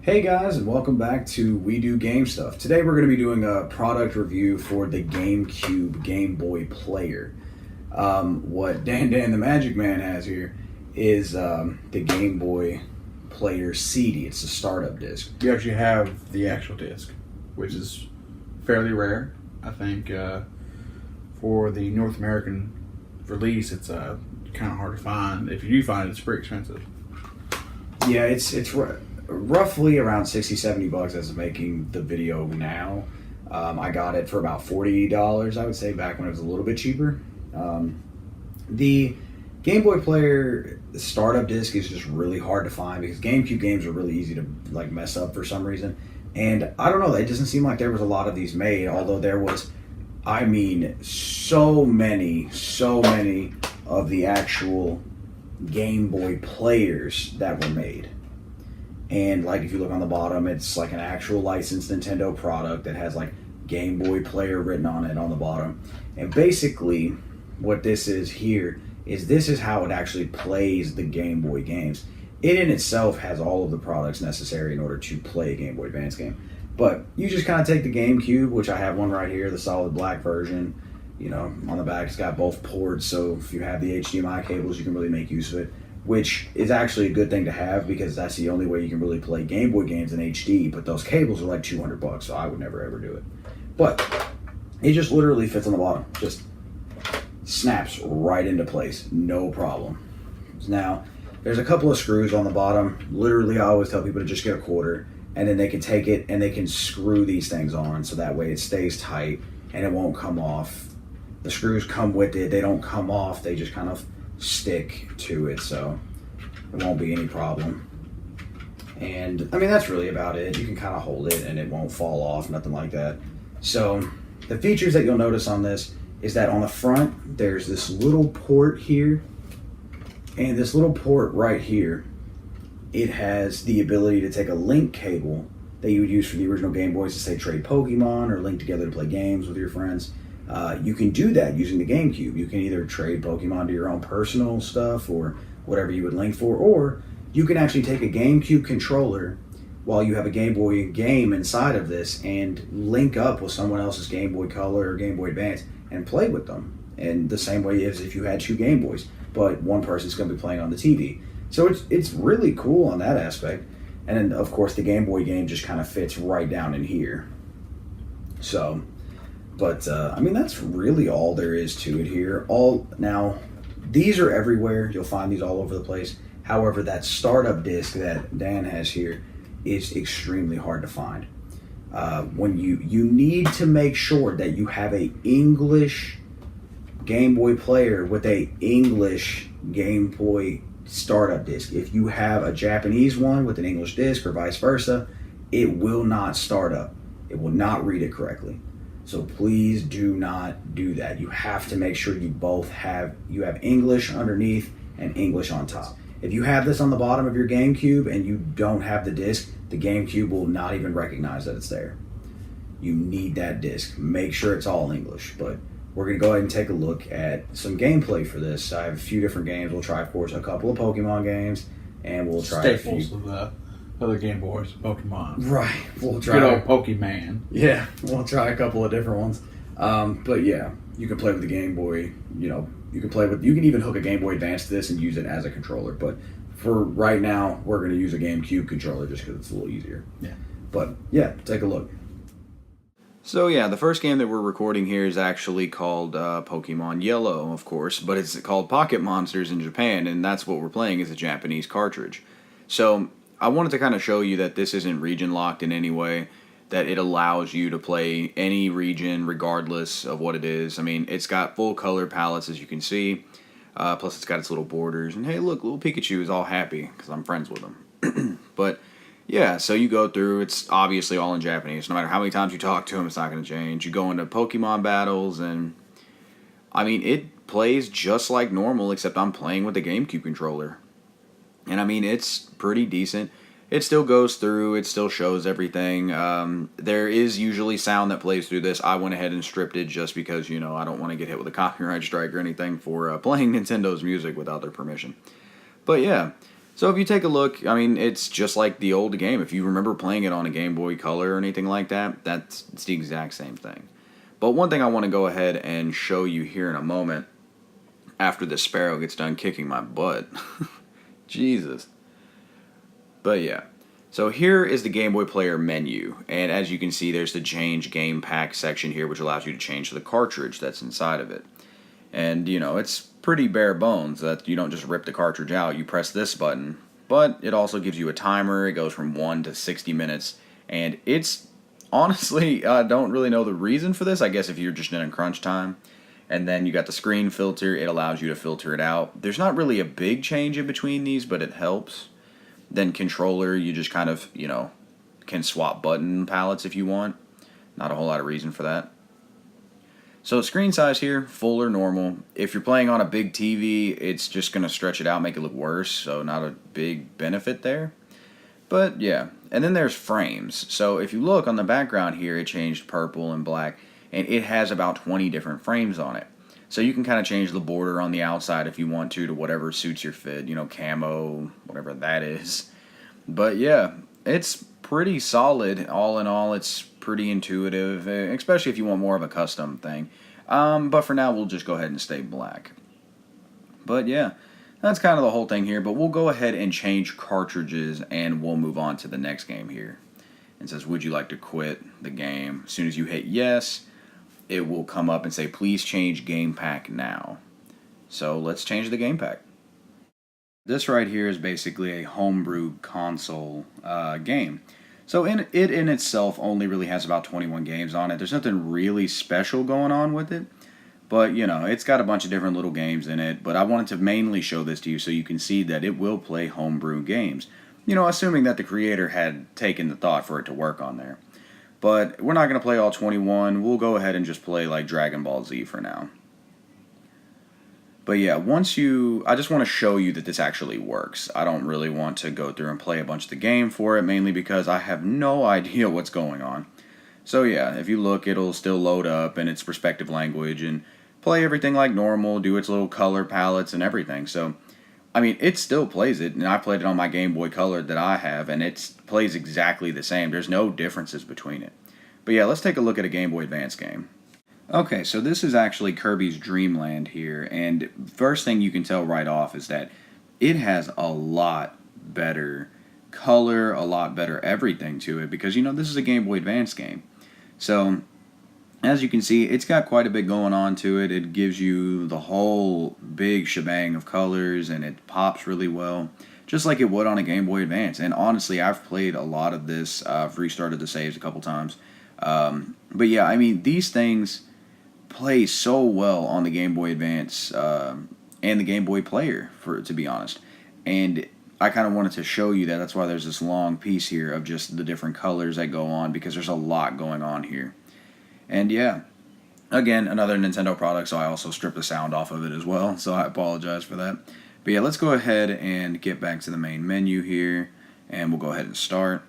Hey guys, and welcome back to We Do Game Stuff. Today we're going to be doing a product review for the GameCube Game Boy player. What Dan the Magic Man has here is the Game Boy player CD. It's a startup disc. You actually have the actual disc, which is fairly rare. I think for the North American release, it's kind of hard to find. If you do find it, it's pretty expensive. Yeah, it's roughly around $60-$70 as of making the video now. I got it for about $40, I would say, back when it was a little bit cheaper. The Game Boy player startup disc is just really hard to find because GameCube games are really easy to mess up for some reason. And I don't know, it doesn't seem like there was a lot of these made, although there was, so many of the actual Game Boy players that were made. And if you look on the bottom, it's like an actual licensed Nintendo product that has Game Boy player written on it on the bottom. And basically what this is here is this is how it actually plays the Game Boy games. It in itself has all of the products necessary in order to play a Game Boy Advance game. But you just kind of take the GameCube, which I have one right here, the solid black version. You know, on the back it's got both ports, so if you have the HDMI cables, you can really make use of it. Which is actually a good thing to have because that's the only way you can really play Game Boy games in HD. But those cables are like $200, so I would never ever do it. But it just literally fits on the bottom, just snaps right into place, no problem. Now, there's a couple of screws on the bottom. Literally, I always tell people to just get a quarter, and then they can take it and they can screw these things on, so that way it stays tight and it won't come off. The screws come with it; they don't come off; they just kind of stick to it, so it won't be any problem. And that's really about it. You can kind of hold it and it won't fall off, nothing like that. So the features that you'll notice on this is that on the front there's this little port here, and this little port right here, it has the ability to take a link cable that you would use for the original Game Boys to say trade Pokemon or link together to play games with your friends. You can do that using the GameCube. You can either trade Pokemon to your own personal stuff or whatever you would link for, or you can actually take a GameCube controller while you have a Game Boy game inside of this and link up with someone else's Game Boy Color or Game Boy Advance and play with them. And the same way as if you had two Game Boys, but one person's going to be playing on the TV. So it's really cool on that aspect. And then, of course, the Game Boy game just kind of fits right down in here. So... But, that's really all there is to it here. Now, these are everywhere. You'll find these all over the place. However, that startup disc that Dan has here is extremely hard to find. When you need to make sure that you have a English Game Boy player with a English Game Boy startup disc. If you have a Japanese one with an English disc or vice versa, it will not start up. It will not read it correctly. So please do not do that. You have to make sure you have English underneath and English on top. If you have this on the bottom of your GameCube and you don't have the disc, the GameCube will not even recognize that it's there. You need that disc. Make sure it's all English. But we're going to go ahead and take a look at some gameplay for this. I have a few different games. We'll try, of course, a couple of Pokemon games, and we'll try staples of the other Game Boys, Pokemon. Right. We'll try. Good old Pokemon. Yeah, we'll try a couple of different ones. But yeah, you can play with the Game Boy. You can even hook a Game Boy Advance to this and use it as a controller. But for right now, we're going to use a GameCube controller just because it's a little easier. Yeah. But yeah, take a look. So yeah, the first game that we're recording here is actually called Pokemon Yellow, of course, but it's called Pocket Monsters in Japan, and that's what we're playing is a Japanese cartridge. So I wanted to kind of show you that this isn't region locked in any way, that it allows you to play any region regardless of what it is. It's got full color palettes as you can see, plus it's got its little borders, and hey look, little Pikachu is all happy because I'm friends with him. But yeah, so you go through, it's obviously all in Japanese. No matter how many times you talk to him, it's not going to change. You go into Pokemon battles, and it plays just like normal, except I'm playing with the GameCube controller. And it's pretty decent. It still goes through, it still shows everything. There is usually sound that plays through this. I went ahead and stripped it just because, I don't want to get hit with a copyright strike or anything for playing Nintendo's music without their permission. But yeah, So if you take a look, I mean, it's just like the old game. If you remember playing it on a Game Boy Color or anything like that, it's the exact same thing. But one thing I want to go ahead and show you here in a moment, after the Sparrow gets done kicking my butt. Jesus. But yeah. So here is the Game Boy Player menu, and as you can see, there's the change game pack section here, which allows you to change the cartridge that's inside of it. And, you know, it's pretty bare bones that you don't just rip the cartridge out, you press this button. But it also gives you a timer, it goes from 1 to 60 minutes, and it's, honestly, I don't really know the reason for this, I guess if you're just in a crunch time. And then you got the screen filter, it allows you to filter it out. There's not really a big change in between these, but it helps. Then controller, you just kind of, you know, can swap button palettes if you want. Not a whole lot of reason for that. So screen size here, full or normal. If you're playing on a big TV, it's just going to stretch it out, make it look worse, so not a big benefit there. But yeah, and then there's frames. So if you look on the background here, it changed purple and black, and it has about 20 different frames on it. So you can kind of change the border on the outside if you want to whatever suits your fit, you know, camo, whatever that is. But yeah, it's pretty solid. All in all, it's pretty intuitive, especially if you want more of a custom thing. But for now, we'll just go ahead and stay black. But yeah, that's kind of the whole thing here. But we'll go ahead and change cartridges, and we'll move on to the next game here. It says, would you like to quit the game? As soon as you hit yes, it will come up and say, please change game pack now. So let's change the game pack. This right here is basically a homebrew console game. So it in itself only really has about 21 games on it. There's nothing really special going on with it. But, you know, it's got a bunch of different little games in it. But I wanted to mainly show this to you so you can see that it will play homebrew games. You know, assuming that the creator had taken the thought for it to work on there. But we're not going to play all 21. We'll go ahead and just play like Dragon Ball Z for now. But yeah, I just want to show you that this actually works. I don't really want to go through and play a bunch of the game for it, mainly because I have no idea what's going on. So yeah, if you look, it'll still load up in its respective language and play everything like normal, do its little color palettes and everything. So, I mean, it still plays it, and I played it on my Game Boy Color that I have, and it plays exactly the same. There's no differences between it. But yeah, let's take a look at a Game Boy Advance game. Okay, so this is actually Kirby's Dream Land here, and first thing you can tell right off is that it has a lot better color, a lot better everything to it, because, you know, this is a Game Boy Advance game. So, as you can see, it's got quite a bit going on to it. It gives you the whole big shebang of colors, and it pops really well, just like it would on a Game Boy Advance. And honestly, I've played a lot of this. I've restarted the saves a couple times. But yeah, I mean, these things play so well on the Game Boy Advance and the Game Boy Player, to be honest. And I kind of wanted to show you that. That's why there's this long piece here of just the different colors that go on, because there's a lot going on here. And yeah, again, another Nintendo product, so I also stripped the sound off of it as well, so I apologize for that. But yeah, let's go ahead and get back to the main menu here, and we'll go ahead and start.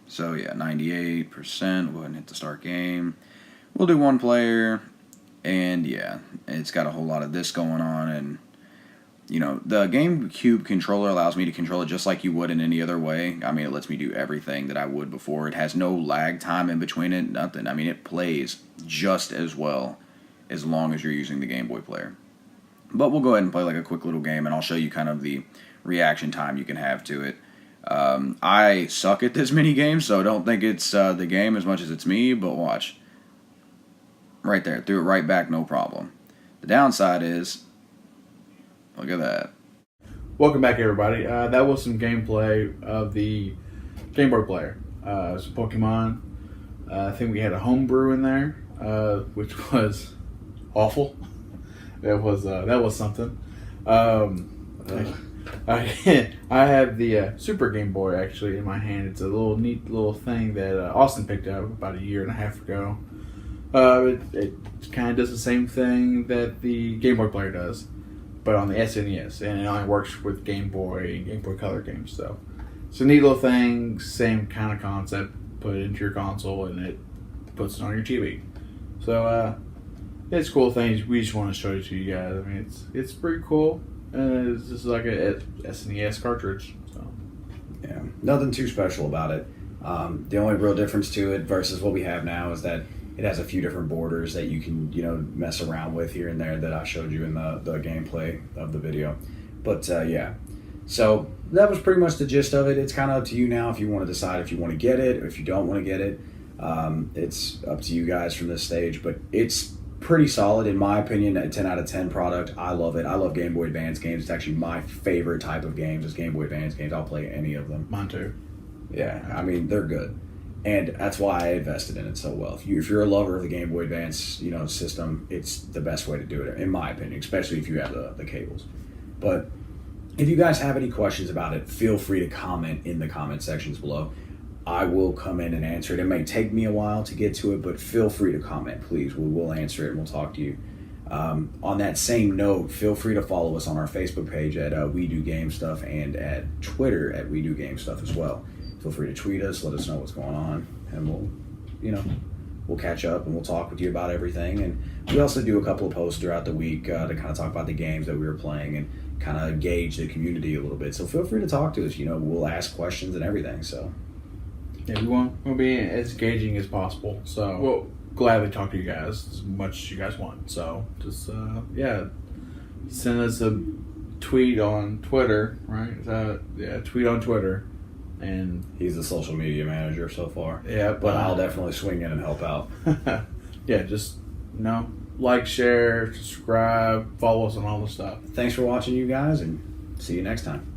So yeah, 98%, we'll go ahead and hit the start game. We'll do one player, and yeah, it's got a whole lot of this going on, and you know, the GameCube controller allows me to control it just like you would in any other way. I mean, it lets me do everything that I would before. It has no lag time in between it, nothing. I mean, it plays just as well as long as you're using the Game Boy Player. But we'll go ahead and play like a quick little game, and I'll show you kind of the reaction time you can have to it. I suck at this mini game, so don't think it's the game as much as it's me, but watch. Right there, threw it right back, no problem. The downside is, look at that. Welcome back, everybody. That was some gameplay of the Game Boy Player. Some Pokemon. I think we had a homebrew in there, which was awful. That was something. I have the Super Game Boy actually in my hand. It's a little neat little thing that Austin picked up about a year and a half ago. It kind of does the same thing that the Game Boy Player does, but on the SNES, and it only works with Game Boy and Game Boy Color games. So it's a neat little thing, same kind of concept. Put it into your console, and it puts it on your TV. So it's cool things. We just want to show it to you guys. I mean, it's pretty cool. and it's just like a SNES cartridge. So Yeah, nothing too special about it. The only real difference to it versus what we have now is that it has a few different borders that you can, mess around with here and there that I showed you in the gameplay of the video. But yeah, so that was pretty much the gist of it. It's kind of up to you now if you want to decide if you want to get it or if you don't want to get it. It's up to you guys from this stage, but it's pretty solid in my opinion. A 10 out of 10 product. I love it. I love Game Boy Advance games. It's actually my favorite type of games is Game Boy Advance games. I'll play any of them. mine too. Yeah, I mean they're good, and that's why I invested in it so well. If you're a lover of the Game Boy Advance system, it's the best way to do it in my opinion, especially if you have the cables. But if you guys have any questions about it, feel free to comment in the comment sections below. I will come in and answer it. It may take me a while to get to it, but feel free to comment, please. We will answer it and we'll talk to you. On that same note, feel free to follow us on our Facebook page at We Do Game Stuff and at Twitter at We Do Game Stuff as well. Feel free to tweet us, let us know what's going on, and we'll catch up and we'll talk with you about everything. And we also do a couple of posts throughout the week to kind of talk about the games that we were playing and kind of gauge the community a little bit. So feel free to talk to us. We'll ask questions and everything. So. Yeah, we'll be as engaging as possible. So we'll gladly talk to you guys as much as you guys want. So just send us a tweet on Twitter, right? Tweet on Twitter, and he's the social media manager so far. Yeah, but I'll definitely swing in and help out. Yeah, just like, share, subscribe, follow us on all the stuff. Thanks for watching, you guys, and see you next time.